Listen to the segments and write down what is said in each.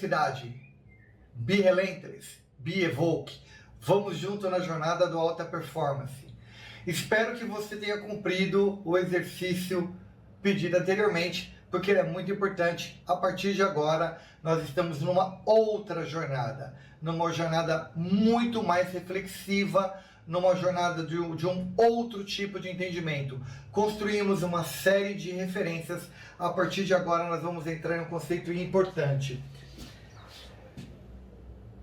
complexidade. Be relentless, be evoke. Vamos junto na jornada do alta performance. Espero que você tenha cumprido o exercício pedido anteriormente, porque ele é muito importante. A partir de agora, nós estamos numa outra jornada, numa jornada muito mais reflexiva, numa jornada de um outro tipo de entendimento. Construímos uma série de referências. A partir de agora, nós vamos entrar em um conceito importante.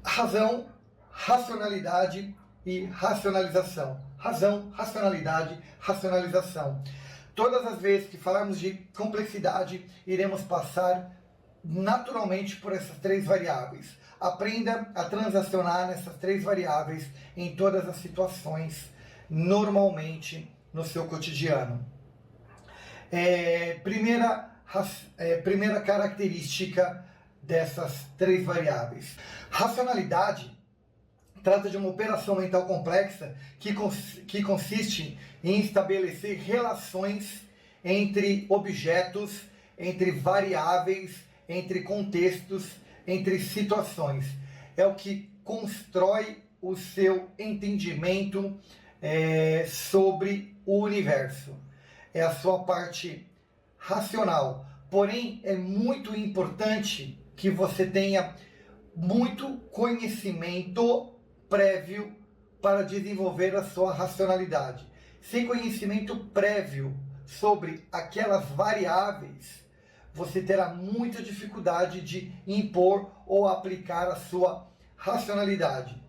Razão, racionalidade e racionalização. Razão, racionalidade, racionalização. Todas as vezes que falarmos de complexidade, iremos passar naturalmente por essas três variáveis. Aprenda a transacionar nessas três variáveis em todas as situações, normalmente no seu cotidiano. Primeira característica dessas três variáveis. Racionalidade trata de uma operação mental complexa que consiste em estabelecer relações entre objetos, entre variáveis, entre contextos, entre situações. É o que constrói o seu entendimento sobre o universo. É a sua parte racional. Porém, é muito importante que você tenha muito conhecimento prévio para desenvolver a sua racionalidade. Sem conhecimento prévio sobre aquelas variáveis, você terá muita dificuldade de impor ou aplicar a sua racionalidade.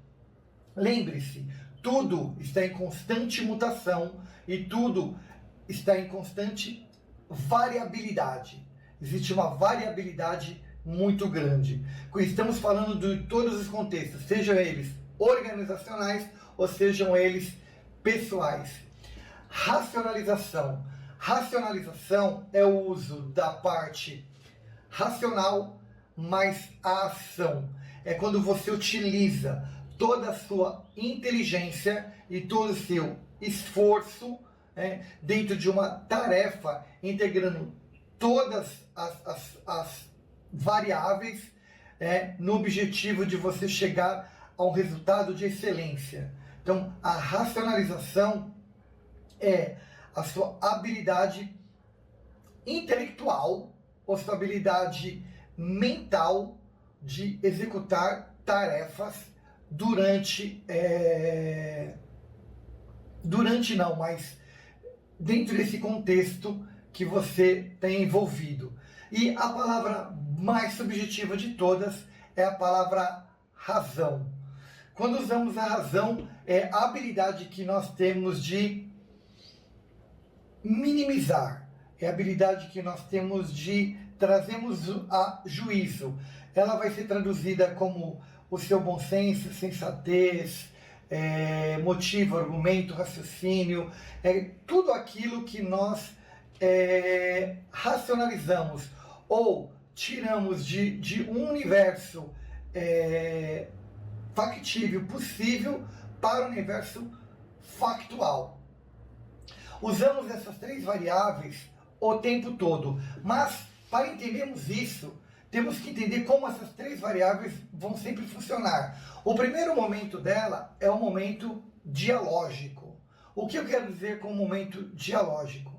Lembre-se, tudo está em constante mutação e tudo está em constante variabilidade. Existe uma variabilidade muito grande. Estamos falando de todos os contextos, sejam eles organizacionais ou sejam eles pessoais. Racionalização. Racionalização é o uso da parte racional mais a ação. É quando você utiliza toda a sua inteligência e todo o seu esforço dentro de uma tarefa, integrando todas as variáveis no objetivo de você chegar a um resultado de excelência. Então, a racionalização é a sua habilidade intelectual ou sua habilidade mental de executar tarefas mas dentro desse contexto que você tem envolvido. E a palavra mais subjetiva de todas é a palavra razão. Quando usamos a razão, é a habilidade que nós temos de minimizar, é a habilidade que nós temos de trazermos a juízo. Ela vai ser traduzida como o seu bom senso, sensatez, motivo, argumento, raciocínio, tudo aquilo que nós racionalizamos ou tiramos de um universo factível, possível, para o universo factual. Usamos essas três variáveis o tempo todo, mas para entendermos isso, temos que entender como essas três variáveis vão sempre funcionar. O primeiro momento dela é o momento dialógico. O que eu quero dizer com o momento dialógico?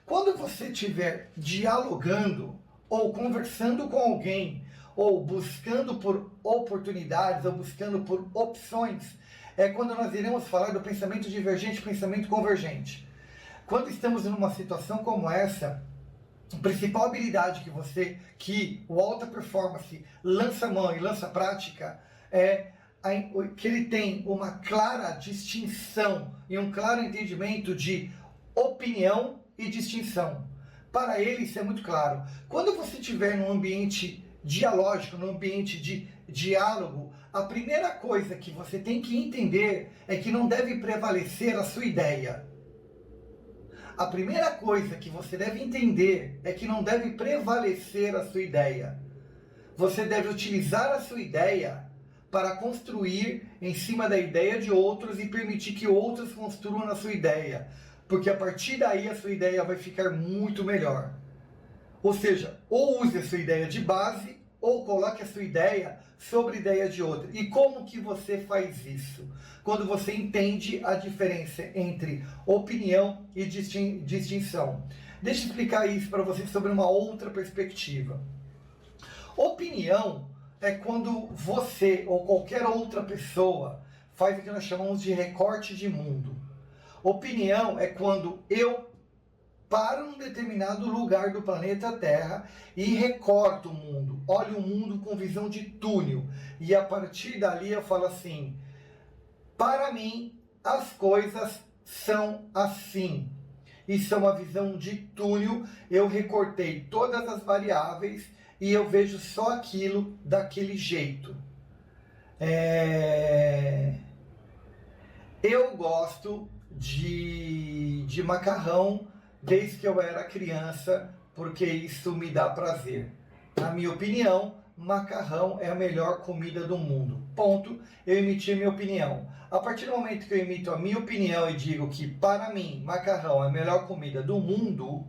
Quando você estiver dialogando ou conversando com alguém, ou buscando por oportunidades, ou buscando por opções, é quando nós iremos falar do pensamento divergente e pensamento convergente. Quando estamos numa situação como essa, a principal habilidade que o alta performance lança mão e lança prática é que ele tem uma clara distinção e um claro entendimento de opinião e distinção. Para ele isso é muito claro. Quando você estiver num ambiente dialógico, num ambiente de diálogo, a primeira coisa que você tem que entender é que não deve prevalecer a sua ideia. A primeira coisa que você deve entender é que não deve prevalecer a sua ideia. Você deve utilizar a sua ideia para construir em cima da ideia de outros e permitir que outros construam na sua ideia. Porque a partir daí a sua ideia vai ficar muito melhor. Ou seja, ou use a sua ideia de base, ou coloque a sua ideia sobre a ideia de outra. E como que você faz isso? Quando você entende a diferença entre opinião e distinção. Deixa eu explicar isso para você sobre uma outra perspectiva. Opinião é quando você ou qualquer outra pessoa faz o que nós chamamos de recorte de mundo. Opinião é quando eu paro num determinado lugar do planeta Terra e recorto o mundo, olho o mundo com visão de túnel. E a partir dali eu falo assim, para mim as coisas são assim. Isso é uma visão de túnel, eu recortei todas as variáveis e eu vejo só aquilo daquele jeito. Eu gosto de macarrão desde que eu era criança, porque isso me dá prazer. Na minha opinião, macarrão é a melhor comida do mundo. Ponto. Eu emiti a minha opinião. A partir do momento que eu emito a minha opinião e digo que, para mim, macarrão é a melhor comida do mundo,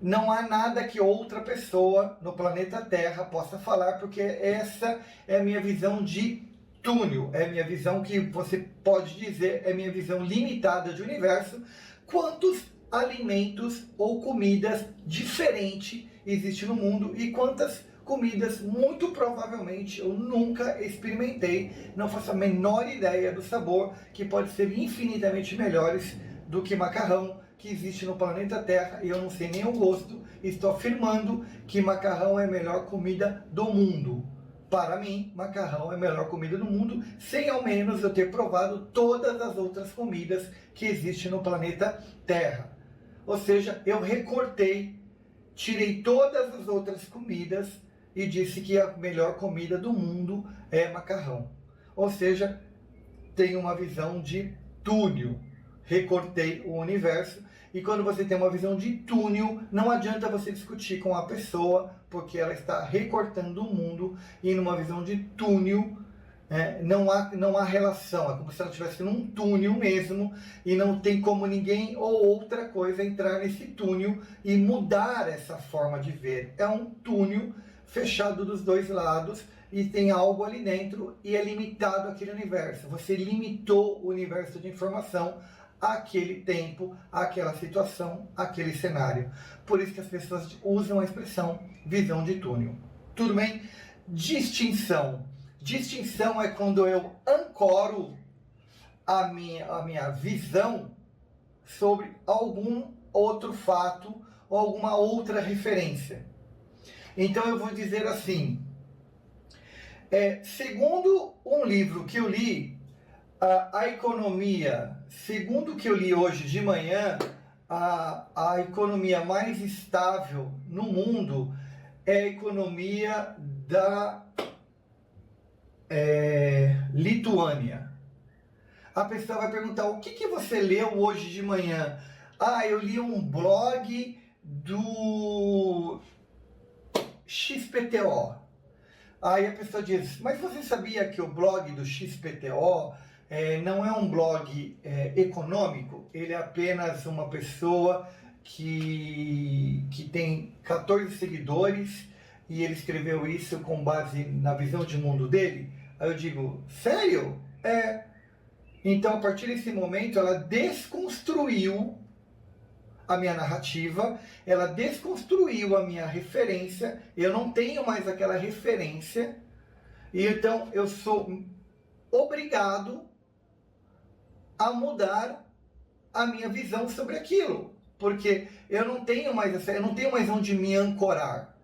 não há nada que outra pessoa no planeta Terra possa falar, porque essa é a minha visão de túnel, é a minha visão que você pode dizer, é a minha visão limitada de universo. Quantos alimentos ou comidas diferentes existem no mundo e quantas comidas muito provavelmente eu nunca experimentei, não faço a menor ideia do sabor, que pode ser infinitamente melhores do que macarrão que existe no planeta Terra, e eu não sei nem o gosto. Estou afirmando que macarrão é a melhor comida do mundo. Para mim, macarrão é a melhor comida do mundo, sem ao menos eu ter provado todas as outras comidas que existem no planeta Terra. Ou seja, eu recortei, tirei todas as outras comidas e disse que a melhor comida do mundo é macarrão. Ou seja, tenho uma visão de túnel. Recortei o universo. E quando você tem uma visão de túnel, não adianta você discutir com a pessoa, porque ela está recortando o mundo, e numa visão de túnel, não há relação. É como se ela estivesse num túnel mesmo, e não tem como ninguém ou outra coisa entrar nesse túnel e mudar essa forma de ver. É um túnel fechado dos dois lados, e tem algo ali dentro, e é limitado aquele universo. Você limitou o universo de informação àquele tempo, àquela situação, àquele cenário. Por isso que as pessoas usam a expressão visão de túnel. Tudo bem? Distinção. Distinção é quando eu ancoro a minha visão sobre algum outro fato ou alguma outra referência. Então eu vou dizer assim, segundo um livro que eu li, a economia, segundo o que eu li hoje de manhã, a economia mais estável no mundo é a economia da Lituânia. A pessoa vai perguntar, o que você leu hoje de manhã? Eu li um blog do XPTO. Aí a pessoa diz, mas você sabia que o blog do XPTO não é um blog econômico? Ele é apenas uma pessoa que tem 14 seguidores e ele escreveu isso com base na visão de mundo dele? Aí eu digo, sério? Então, a partir desse momento, ela desconstruiu a minha narrativa, ela desconstruiu a minha referência, eu não tenho mais aquela referência, e então eu sou obrigado a mudar a minha visão sobre aquilo, porque eu não tenho mais onde me ancorar.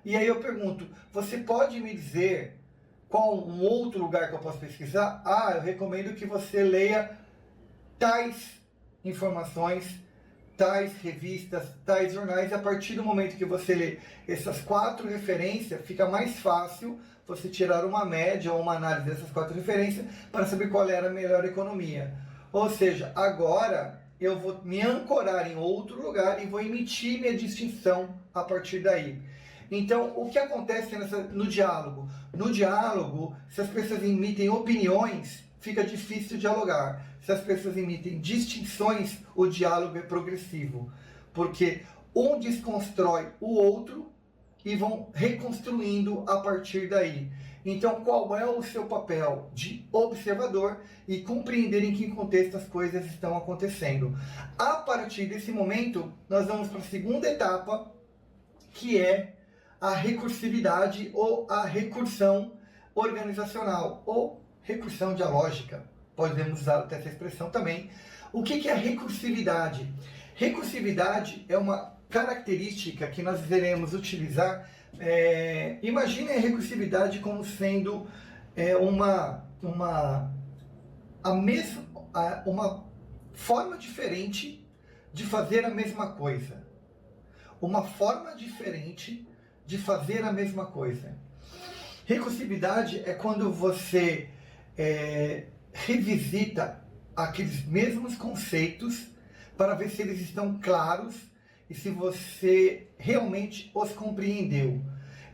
E aí eu pergunto, você pode me dizer qual um outro lugar que eu posso pesquisar? Eu recomendo que você leia tais informações, tais revistas, tais jornais. A partir do momento que você lê essas 4 referências, fica mais fácil você tirar uma média ou uma análise dessas 4 referências para saber qual era a melhor economia. Ou seja, agora eu vou me ancorar em outro lugar e vou emitir minha distinção a partir daí. Então, o que acontece no diálogo? No diálogo, se as pessoas emitem opiniões, fica difícil dialogar. Se as pessoas emitem distinções, o diálogo é progressivo. Porque um desconstrói o outro e vão reconstruindo a partir daí. Então, qual é o seu papel de observador e compreender em que contexto as coisas estão acontecendo. A partir desse momento, nós vamos para a segunda etapa, que é a recursividade ou a recursão organizacional, ou recursão dialógica. Podemos usar até essa expressão também. O que é recursividade? Recursividade é uma característica que nós iremos utilizar. Imagine a recursividade como sendo uma forma diferente de fazer a mesma coisa. Uma forma diferente de fazer a mesma coisa. Recursividade é quando você revisita aqueles mesmos conceitos para ver se eles estão claros e se você realmente os compreendeu.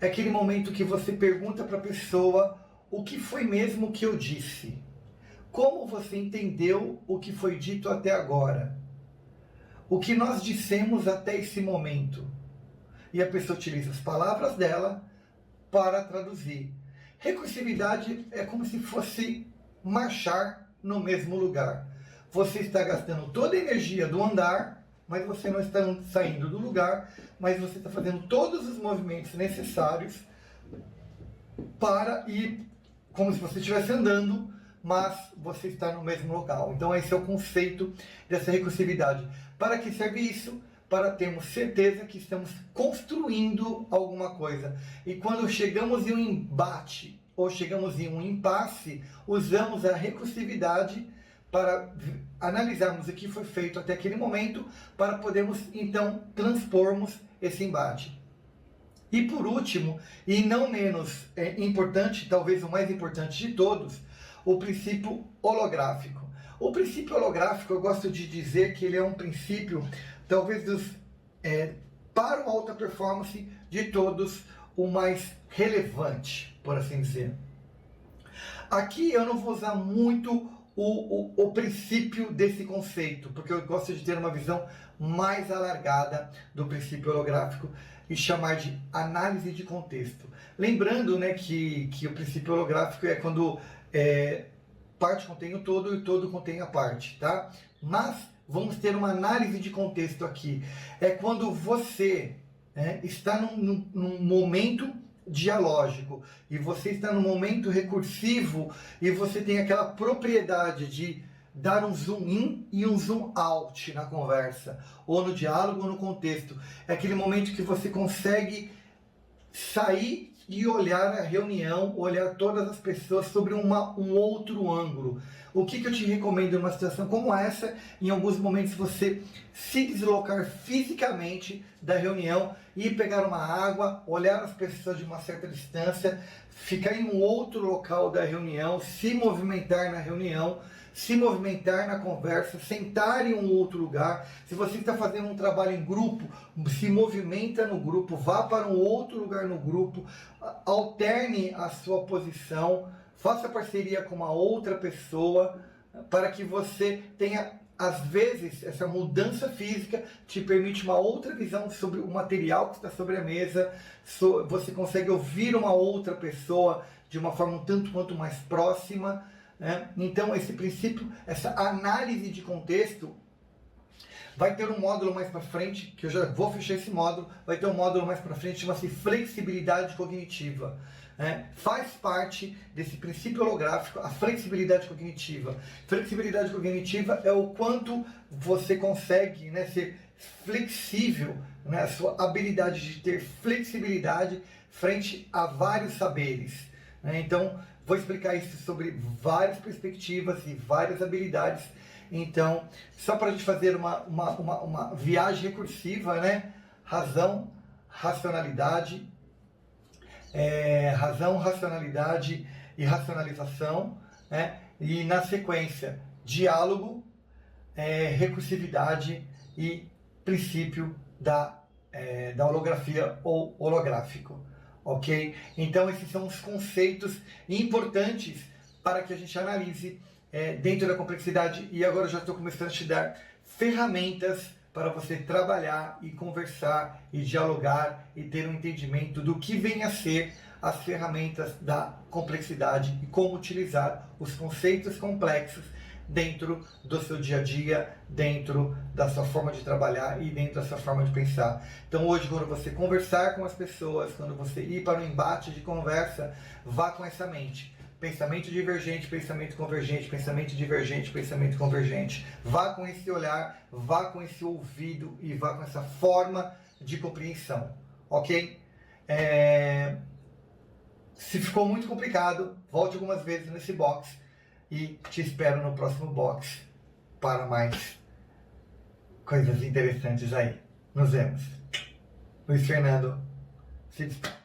É aquele momento que você pergunta para a pessoa o que foi mesmo que eu disse. Como você entendeu o que foi dito até agora? O que nós dissemos até esse momento? E a pessoa utiliza as palavras dela para traduzir. Recursividade é como se fosse marchar no mesmo lugar. Você está gastando toda a energia do andar, mas você não está saindo do lugar, mas você está fazendo todos os movimentos necessários para ir como se você estivesse andando, mas você está no mesmo local. Então esse é o conceito dessa recursividade. Para que serve isso? Para termos certeza que estamos construindo alguma coisa. E quando chegamos em um embate ou chegamos em um impasse, usamos a recursividade para analisarmos o que foi feito até aquele momento, para podermos então transpormos esse embate. E por último, e não menos importante, talvez o mais importante de todos, o princípio holográfico. O princípio holográfico, eu gosto de dizer que ele é um princípio, talvez para o alta performance de todos, o mais relevante, por assim dizer. Aqui eu não vou usar muito o princípio desse conceito, porque eu gosto de ter uma visão mais alargada do princípio holográfico e chamar de análise de contexto. Lembrando, né, que o princípio holográfico é quando parte contém o todo e o todo contém a parte, tá? Mas vamos ter uma análise de contexto aqui. É quando você está num momento dialógico e você está no momento recursivo e você tem aquela propriedade de dar um zoom in e um zoom out na conversa, ou no diálogo ou no contexto. É aquele momento que você consegue sair e olhar a reunião, olhar todas as pessoas sobre um outro ângulo. O que eu te recomendo numa situação como essa? Em alguns momentos você se deslocar fisicamente da reunião, ir pegar uma água, olhar as pessoas de uma certa distância, ficar em um outro local da reunião, se movimentar na reunião, se movimentar na conversa, sentar em um outro lugar. Se você está fazendo um trabalho em grupo, se movimenta no grupo, vá para um outro lugar no grupo, alterne a sua posição, faça parceria com uma outra pessoa, para que você tenha, às vezes, essa mudança física te permite uma outra visão sobre o material que está sobre a mesa, você consegue ouvir uma outra pessoa de uma forma um tanto quanto mais próxima. Então esse princípio, essa análise de contexto, vai ter um módulo mais para frente, que eu já vou fechar esse módulo, vai ter um módulo mais para frente, chama-se flexibilidade cognitiva. Faz parte desse princípio holográfico a flexibilidade cognitiva. Flexibilidade cognitiva é o quanto você consegue ser flexível, a sua habilidade de ter flexibilidade frente a vários saberes. Então, vou explicar isso sobre várias perspectivas e várias habilidades. Então, só para a gente fazer uma viagem recursiva, razão, racionalidade, e racionalização, e na sequência, diálogo, recursividade e princípio da holografia ou holográfico. Ok? Então esses são os conceitos importantes para que a gente analise dentro da complexidade, e agora eu já estou começando a te dar ferramentas para você trabalhar e conversar e dialogar e ter um entendimento do que vem a ser as ferramentas da complexidade e como utilizar os conceitos complexos dentro do seu dia a dia, dentro da sua forma de trabalhar e dentro da sua forma de pensar. Então hoje, quando você conversar com as pessoas, quando você ir para um embate de conversa, vá com essa mente. Pensamento divergente, pensamento convergente, pensamento divergente, pensamento convergente. Vá com esse olhar, vá com esse ouvido e vá com essa forma de compreensão, ok? Se ficou muito complicado, volte algumas vezes nesse box e te espero no próximo box para mais coisas interessantes aí. Nos vemos. Luiz Fernando se despede.